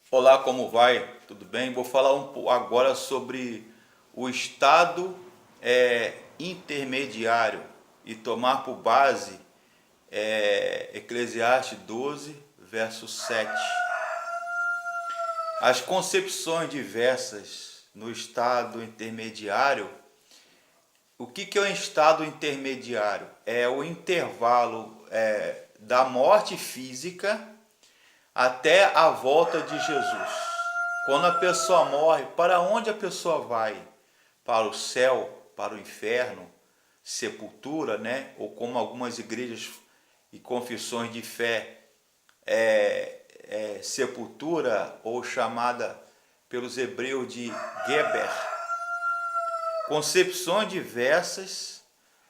Olá, como vai? Tudo bem? Vou falar agora sobre o estado intermediário e tomar por base Eclesiastes 12, verso 7. As concepções diversas no estado intermediário. O que é um estado intermediário? É o intervalo da morte física até a volta de Jesus. Quando a pessoa morre, para onde a pessoa vai? Para o céu, para o inferno, sepultura, né? Ou como algumas igrejas e confissões de fé, sepultura, ou chamada pelos hebreus de Geber. Concepções diversas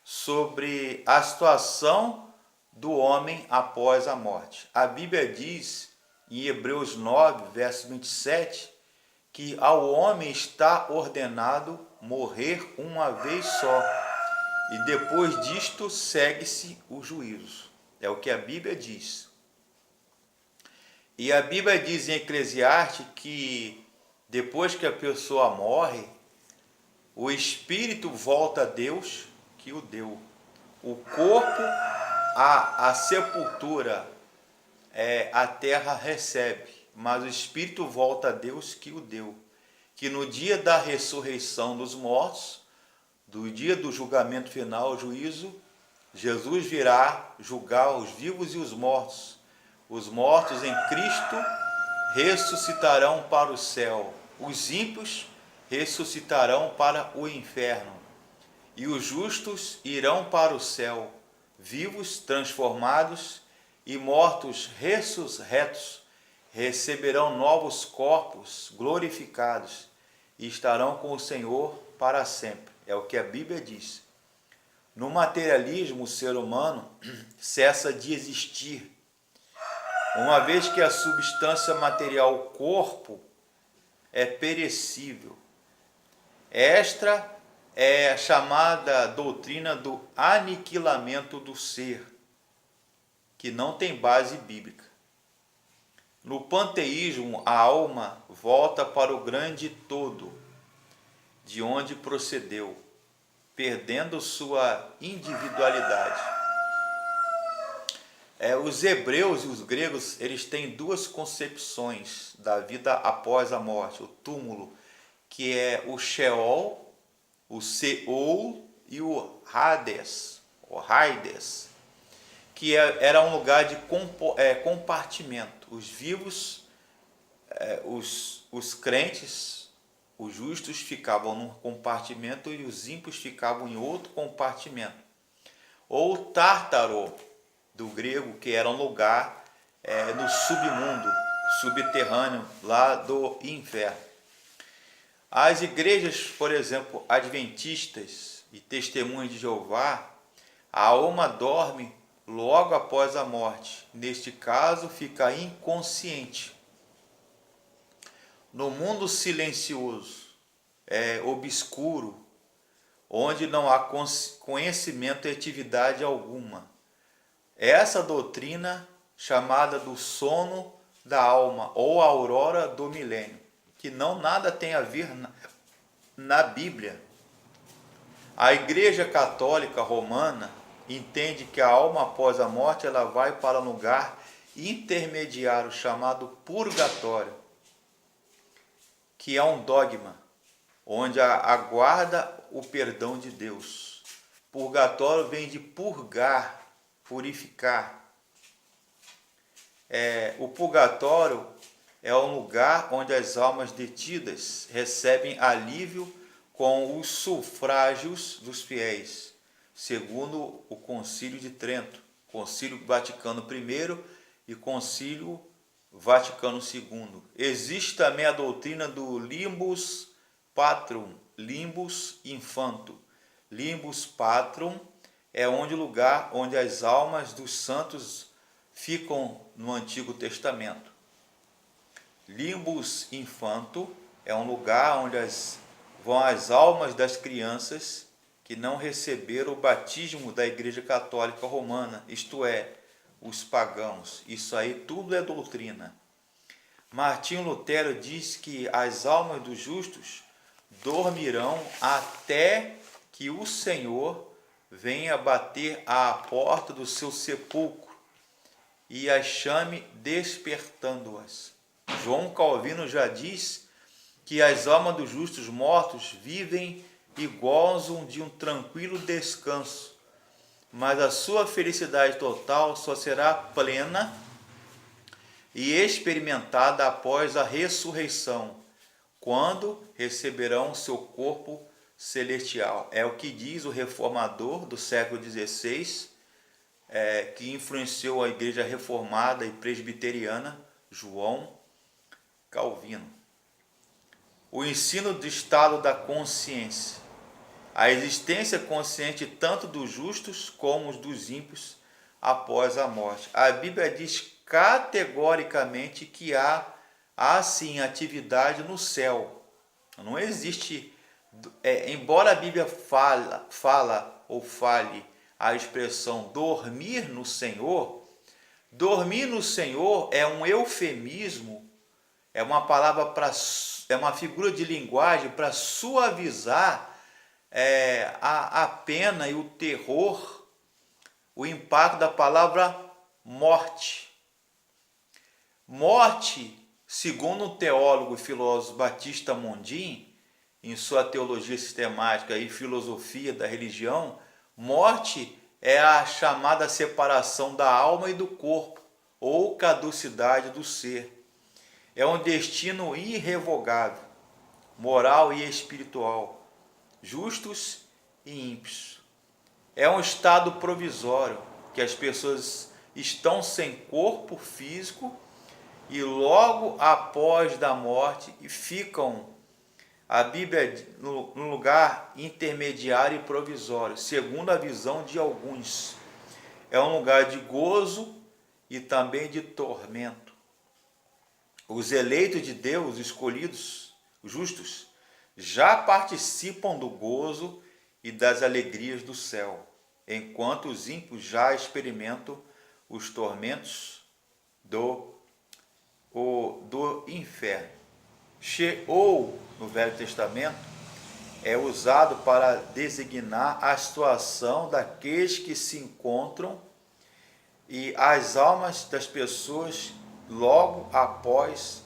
sobre a situação do homem após a morte. A Bíblia diz em Hebreus 9, verso 27, que ao homem está ordenado morrer uma vez só, e depois disto segue-se o juízo. É o que a Bíblia diz. E a Bíblia diz em Eclesiastes que depois que a pessoa morre, o espírito volta a Deus que o deu. O corpo, a sepultura, a terra recebe, mas o espírito volta a Deus que o deu. Que no dia da ressurreição dos mortos, do dia do julgamento final, o juízo, Jesus virá julgar os vivos e os mortos. Os mortos em Cristo ressuscitarão para o céu. Os ímpios ressuscitarão para o inferno. E os justos irão para o céu. Vivos, transformados, e mortos ressurretos receberão novos corpos glorificados e estarão com o Senhor para sempre. É o que a Bíblia diz. No materialismo, o ser humano cessa de existir, uma vez que a substância material, o corpo, é perecível. Esta é a chamada doutrina do aniquilamento do ser, que não tem base bíblica. No panteísmo, a alma volta para o grande todo, de onde procedeu, perdendo sua individualidade. Os hebreus e os gregos, eles têm duas concepções da vida após a morte, o túmulo, que é o Sheol, o Seol e o Hades, que era um lugar de compartimento. Os vivos, os crentes, os justos ficavam num compartimento e os ímpios ficavam em outro compartimento. Ou Tártaro, do grego, que era um lugar no submundo, subterrâneo, lá do inferno. As igrejas, por exemplo, adventistas e testemunhas de Jeová, a alma dorme logo após a morte. Neste caso, fica inconsciente. No mundo silencioso, obscuro, onde não há conhecimento e atividade alguma. Essa doutrina chamada do sono da alma ou aurora do milênio, que não nada tem a ver na Bíblia. A Igreja Católica Romana entende que a alma após a morte ela vai para um lugar intermediário chamado purgatório, que é um dogma, onde aguarda o perdão de Deus. Purgatório vem de purgar, purificar. O purgatório é um lugar onde as almas detidas recebem alívio com os sufrágios dos fiéis, segundo o Concílio de Trento, Concílio Vaticano I e Concílio Vaticano II. Existe também a doutrina do Limbus Patrum, Limbus Infanto. Limbus Patrum é o lugar onde as almas dos santos ficam no Antigo Testamento. Limbus Infanto é um lugar onde vão as almas das crianças que não receberam o batismo da Igreja Católica Romana, isto é, os pagãos. Isso aí tudo é doutrina. Martinho Lutero diz que as almas dos justos dormirão até que o Senhor venha bater à porta do seu sepulcro e as chame despertando-as. João Calvino já diz que as almas dos justos mortos vivem e gozam de um tranquilo descanso, mas a sua felicidade total só será plena e experimentada após a ressurreição, quando receberão seu corpo celestial. É o que diz o reformador do século XVI, que influenciou a igreja reformada e presbiteriana, João Calvino. O ensino do estado da consciência. A existência consciente tanto dos justos como dos ímpios após a morte. A Bíblia diz categoricamente que há sim atividade no céu. Não existe, embora a Bíblia fale a expressão dormir no Senhor é um eufemismo, é uma palavra é uma figura de linguagem para suavizar a pena e o terror, o impacto da palavra morte. Morte, segundo o teólogo e filósofo Batista Mondin, em sua teologia sistemática e filosofia da religião, morte é a chamada separação da alma e do corpo, ou caducidade do ser. É um destino irrevogável, moral e espiritual, justos e ímpios. É um estado provisório, que as pessoas estão sem corpo físico e logo após da morte ficam, a Bíblia, no lugar intermediário e provisório, segundo a visão de alguns. É um lugar de gozo e também de tormento. Os eleitos de Deus, escolhidos, justos, já participam do gozo e das alegrias do céu, enquanto os ímpios já experimentam os tormentos do inferno. Sheol, no Velho Testamento, é usado para designar a situação daqueles que se encontram e as almas das pessoas logo após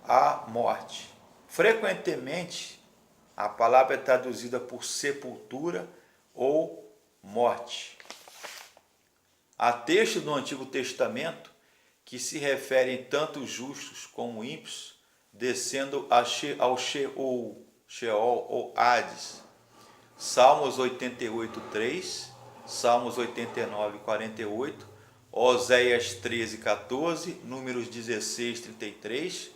a morte. Frequentemente, a palavra é traduzida por sepultura ou morte. Há textos do Antigo Testamento que se referem tanto justos como ímpios, descendo ao Sheol ou Hades. Salmos 88:3, Salmos 89:48, Oséias 13:14, Números 16:33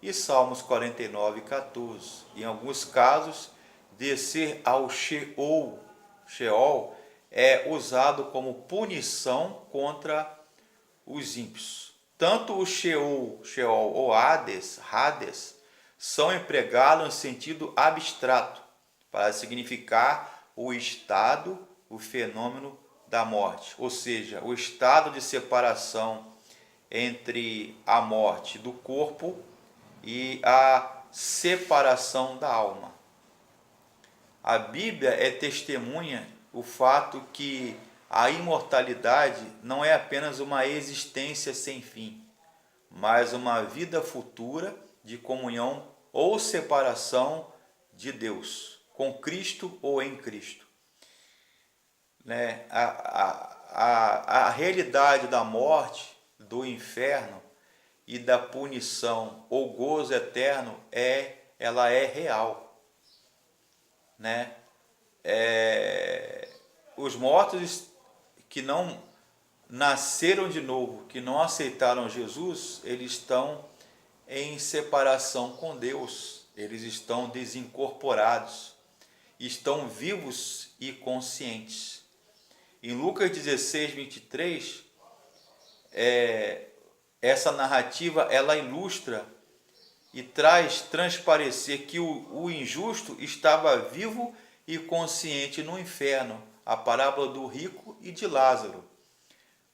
e Salmos 49:14. Em alguns casos, descer ao Sheol é usado como punição contra os ímpios. Tanto o Sheol ou Hades são empregados em sentido abstrato para significar o estado, o fenômeno da morte, ou seja, o estado de separação entre a morte do corpo e a separação da alma. A Bíblia é testemunha o fato que a imortalidade não é apenas uma existência sem fim, mas uma vida futura de comunhão ou separação de Deus, com Cristo ou em Cristo. A realidade da morte, do inferno e da punição ou gozo eterno ela é real. Os mortos que não nasceram de novo, que não aceitaram Jesus, eles estão em separação com Deus, eles estão desincorporados, estão vivos e conscientes. Em Lucas 16:23, essa narrativa ela ilustra e traz transparecer que o injusto estava vivo e consciente no inferno, a parábola do rico e de Lázaro.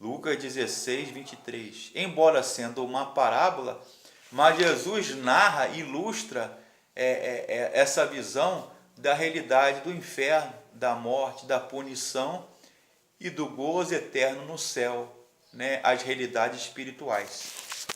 Lucas 16:23. Embora sendo uma parábola, Mas Jesus narra, ilustra essa visão da realidade do inferno, da morte, da punição e do gozo eterno no céu, né? As realidades espirituais.